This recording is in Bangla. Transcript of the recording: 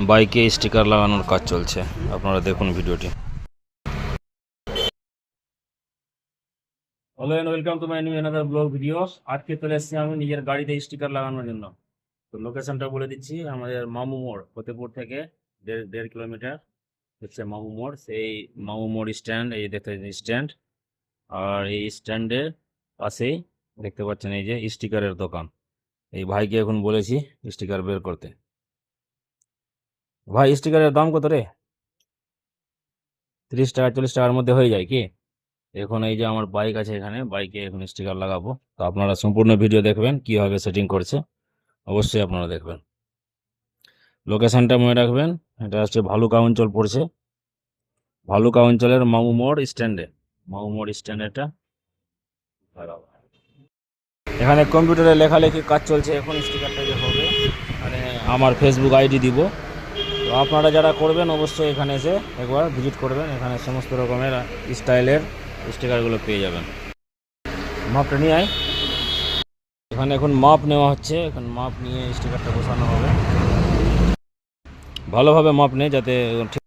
বাইকে স্টিকার লাগানোর কাজ চলছে, আপনারা দেখুন ভিডিওটি। Hello and welcome to my new another blog video. আজকে চলে এসেছি আমি নিজের গাড়িতে স্টিকার লাগানোর জন্য। তো লোকেশনটা বলে দিচ্ছি, আমাদের মামু মোড়, ফতেপুর থেকে দেড় কিলোমিটার হচ্ছে মামু মোড়। সেই মামু মোড় স্ট্যান্ড, এই দেখতে স্ট্যান্ড, আর এই স্ট্যান্ডের পাশেই দেখতে পাচ্ছেন এই যে স্টিকারের দোকান। এই ভাইকে এখন বলেছি স্টিকার বের করতে। ভাই, স্টিকারের দাম কত রে? 30 টাকা 40 টাকার মধ্যে হয়ে যায় কি? এখন এই যে আমার বাইক আছে, এখানে বাইকে এখন স্টিকার লাগাবো। তো আপনারা সম্পূর্ণ ভিডিও দেখবেন কিভাবে সেটিং করছে, অবশ্যই আপনারা দেখবেন। লোকেশনটা মনে রাখবেন, এটা হচ্ছে ভালুকা অঞ্চল পড়ছে, ভালুকা অঞ্চলের মামু মোড় স্ট্যান্ডে, মামু মোড় স্ট্যান্ড এটা লাগাবো। এখানে কম্পিউটারে লেখালেখি কাজ চলছে, এখন স্টিকারটা যে হবে, মানে আমার ফেসবুক আইডি দিব। তো আপনারা যারা করবেন অবশ্যই এখানে এসে একবার ভিজিট করবেন, এখানে সমস্ত রকমের স্টাইলের স্টিকারগুলো পেয়ে যাবেন। মাপটা নিয়ে আয়। এখানে এখন মাপ নেওয়া হচ্ছে, এখন মাপ নিয়ে স্টিকারটা বসানো হবে। ভালোভাবে মাপ নেই যাতে ঠিক